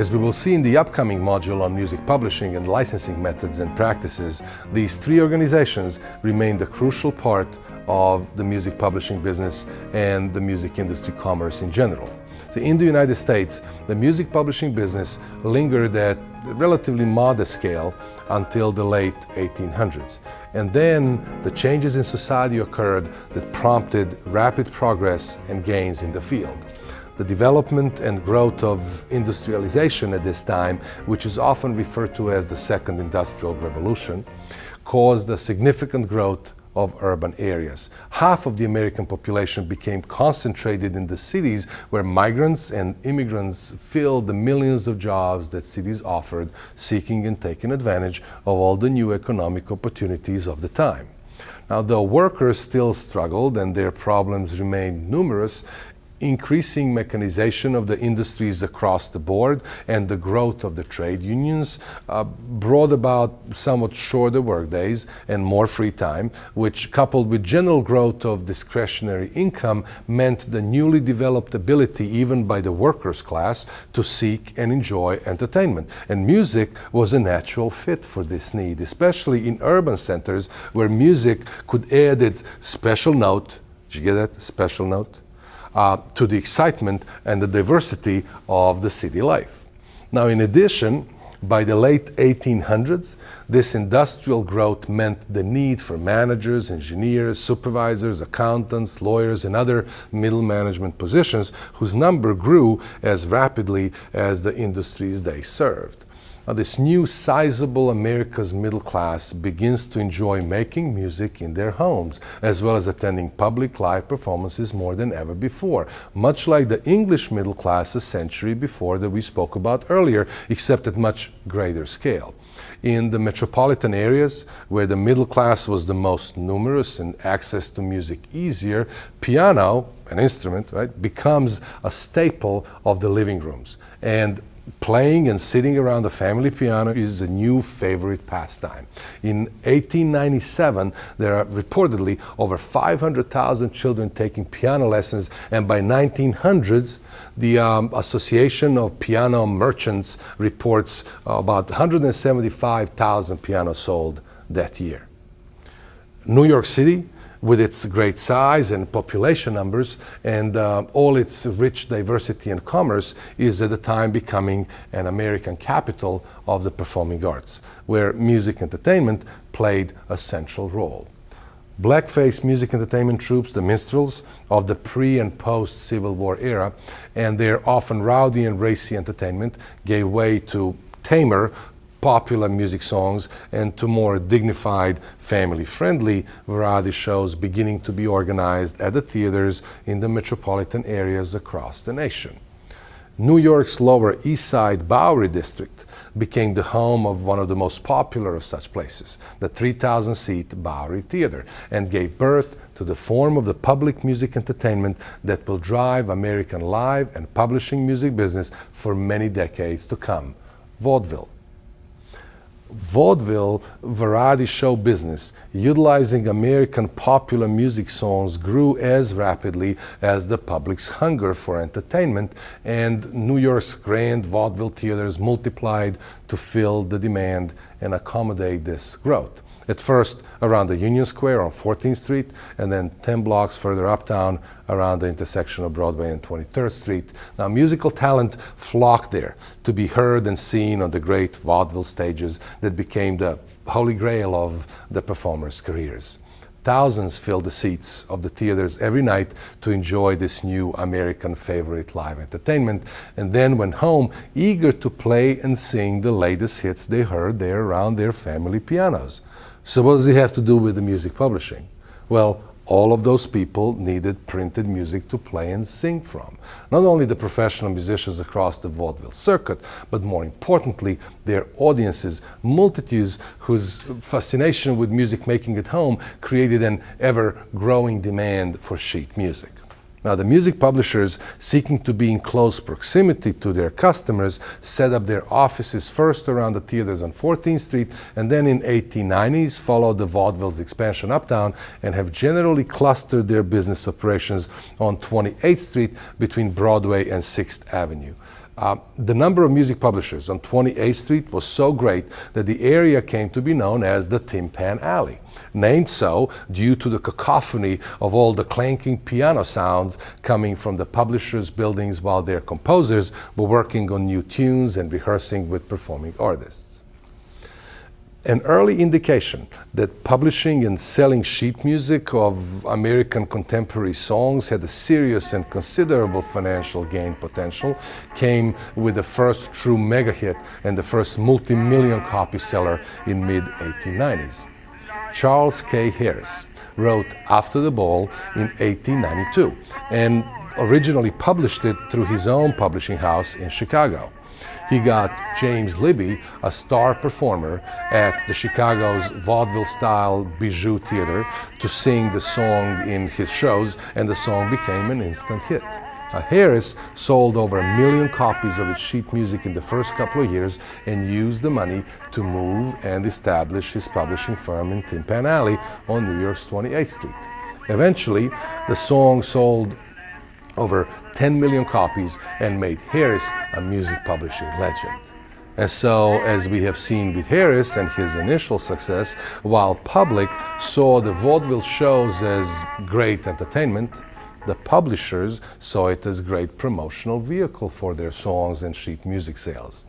As we will see in the upcoming module on music publishing and licensing methods and practices, these three organizations remained a crucial part of the music publishing business and the music industry commerce in general. So in the United States, the music publishing business lingered at a relatively modest scale until the late 1800s. And then the changes in society occurred that prompted rapid progress and gains in the field. The development and growth of industrialization at this time, which is often referred to as the Second Industrial Revolution, caused a significant growth of urban areas. Half of the American population became concentrated in the cities, where migrants and immigrants filled the millions of jobs that cities offered, seeking and taking advantage of all the new economic opportunities of the time. Now, though workers still struggled and their problems remained numerous, increasing mechanization of the industries across the board and the growth of the trade unions brought about somewhat shorter workdays and more free time, which, coupled with general growth of discretionary income, meant the newly developed ability, even by the workers' class, to seek and enjoy entertainment. And music was a natural fit for this need, especially in urban centers where music could add its special note. Did you get that? Special note? To the excitement and the diversity of the city life. Now, in addition, by the late 1800s, this industrial growth meant the need for managers, engineers, supervisors, accountants, lawyers, and other middle management positions, whose number grew as rapidly as the industries they served. Now, this new sizable America's middle class begins to enjoy making music in their homes, as well as attending public live performances more than ever before, much like the English middle class a century before that we spoke about earlier, except at much greater scale. In the metropolitan areas, where the middle class was the most numerous and access to music easier, piano, an instrument, right, becomes a staple of the living rooms. And playing and sitting around the family piano is a new favorite pastime. In 1897, there are reportedly over 500,000 children taking piano lessons, and by 1900s, the Association of Piano Merchants reports about 175,000 pianos sold that year. New York City, with its great size and population numbers and all its rich diversity and commerce, is at the time becoming an American capital of the performing arts, where music entertainment played a central role. Blackface music entertainment troupes, the minstrels of the pre- and post-Civil War era, and their often rowdy and racy entertainment gave way to tamer, popular music songs and to more dignified, family-friendly variety shows beginning to be organized at the theaters in the metropolitan areas across the nation. New York's Lower East Side Bowery district became the home of one of the most popular of such places, the 3,000-seat Bowery Theater, and gave birth to the form of the public music entertainment that will drive American live and publishing music business for many decades to come: vaudeville. Vaudeville variety show business, utilizing American popular music songs, grew as rapidly as the public's hunger for entertainment, and New York's grand vaudeville theaters multiplied to fill the demand and accommodate this growth. At first around the Union Square on 14th Street, and then 10 blocks further uptown around the intersection of Broadway and 23rd Street. Now, musical talent flocked there to be heard and seen on the great vaudeville stages that became the holy grail of the performers' careers. Thousands filled the seats of the theaters every night to enjoy this new American favorite live entertainment, and then went home eager to play and sing the latest hits they heard there around their family pianos. So what does it have to do with the music publishing? Well, all of those people needed printed music to play and sing from. Not only the professional musicians across the vaudeville circuit, but more importantly, their audiences, multitudes whose fascination with music making at home created an ever-growing demand for sheet music. Now, the music publishers, seeking to be in close proximity to their customers, set up their offices first around the theaters on 14th Street, and then in 1890s followed the vaudeville's expansion uptown, and have generally clustered their business operations on 28th Street between Broadway and 6th Avenue. The number of music publishers on 28th Street was so great that the area came to be known as the Tin Pan Alley, named so due to the cacophony of all the clanking piano sounds coming from the publishers' buildings while their composers were working on new tunes and rehearsing with performing artists. An early indication that publishing and selling sheet music of American contemporary songs had a serious and considerable financial gain potential came with the first true mega hit and the first multi-million copy seller in mid-1890s. Charles K. Harris wrote After the Ball in 1892 and originally published it through his own publishing house in Chicago. He got James Libby, a star performer at the Chicago's vaudeville-style Bijou Theater, to sing the song in his shows, and the song became an instant hit. Harris sold over 1 million copies of his sheet music in the first couple of years and used the money to move and establish his publishing firm in Tin Pan Alley on New York's 28th Street. Eventually, the song sold over 10 million copies and made Harris a music publishing legend. And so, as we have seen with Harris and his initial success, while public saw the vaudeville shows as great entertainment, the publishers saw it as great promotional vehicle for their songs and sheet music sales.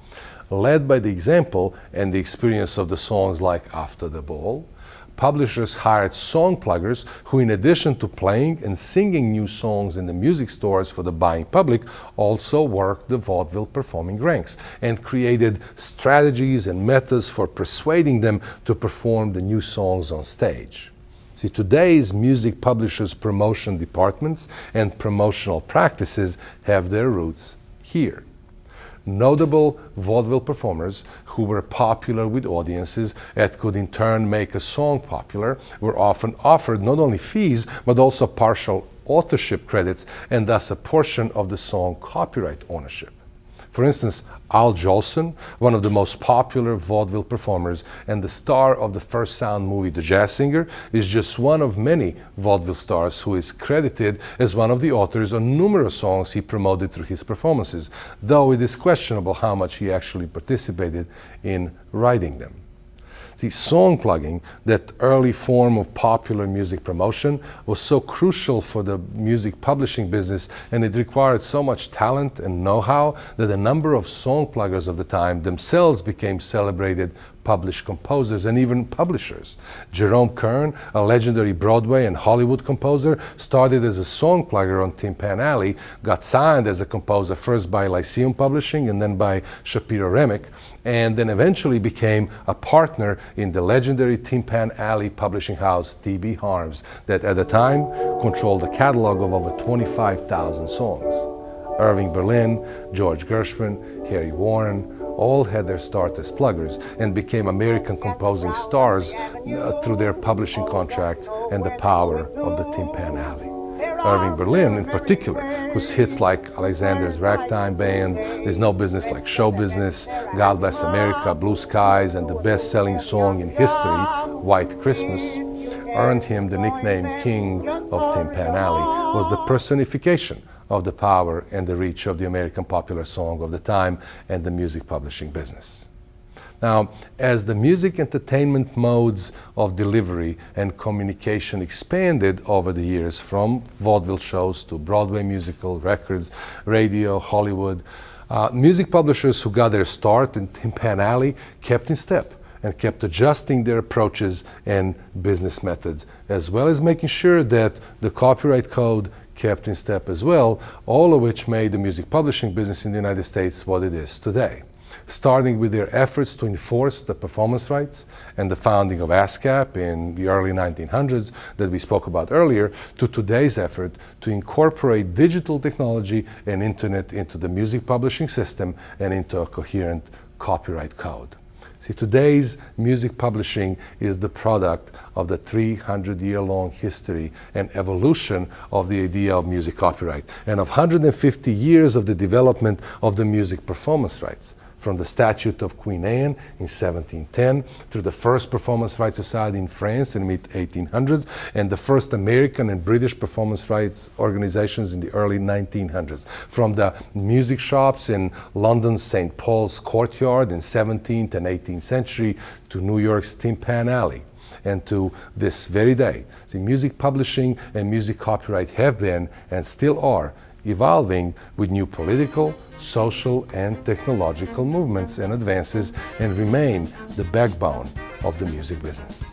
Led by the example and the experience of the songs like After the Ball, publishers hired song pluggers who, in addition to playing and singing new songs in the music stores for the buying public, also worked the vaudeville performing ranks and created strategies and methods for persuading them to perform the new songs on stage. See, today's music publishers' promotion departments and promotional practices have their roots here. Notable vaudeville performers who were popular with audiences and could in turn make a song popular were often offered not only fees but also partial authorship credits and thus a portion of the song copyright ownership. For instance, Al Jolson, one of the most popular vaudeville performers and the star of the First Sound movie The Jazz Singer, is just one of many vaudeville stars who is credited as one of the authors on numerous songs he promoted through his performances, though it is questionable how much he actually participated in writing them. See, song plugging, that early form of popular music promotion, was so crucial for the music publishing business, and it required so much talent and know-how that a number of song pluggers of the time themselves became celebrated published composers and even publishers. Jerome Kern, a legendary Broadway and Hollywood composer, started as a song plugger on Tin Pan Alley, got signed as a composer first by Lyceum Publishing and then by Shapiro Remick, and then eventually became a partner in the legendary Tin Pan Alley publishing house T.B. Harms, that at the time controlled a catalog of over 25,000 songs. Irving Berlin, George Gershwin, Harry Warren, all had their start as pluggers and became American composing stars through their publishing contracts and the power of the Tin Pan Alley. Irving Berlin, in particular, whose hits like Alexander's Ragtime Band, There's No Business Like Show Business, God Bless America, Blue Skies, and the best-selling song in history, White Christmas, earned him the nickname King of Tin Pan Alley, was the personification of the power and the reach of the American popular song of the time and the music publishing business. Now, as the music entertainment modes of delivery and communication expanded over the years, from vaudeville shows to Broadway musical, records, radio, Hollywood, music publishers who got their start in Tin Pan Alley kept in step and kept adjusting their approaches and business methods, as well as making sure that the copyright code kept in step as well, all of which made the music publishing business in the United States what it is today. Starting with their efforts to enforce the performance rights and the founding of ASCAP in the early 1900s that we spoke about earlier, to today's effort to incorporate digital technology and internet into the music publishing system and into a coherent copyright code. See, today's music publishing is the product of the 300-year-long history and evolution of the idea of music copyright and of 150 years of the development of the music performance rights. from the Statute of Queen Anne in 1710 through the first Performance Rights Society in France in the mid-1800s and the first American and British performance rights organizations in the early 1900s. From the music shops in London's St. Paul's Courtyard in 17th and 18th century to New York's Tin Pan Alley. And to this very day, the music publishing and music copyright have been and still are evolving with new political, social, and technological movements and advances and remain the backbone of the music business.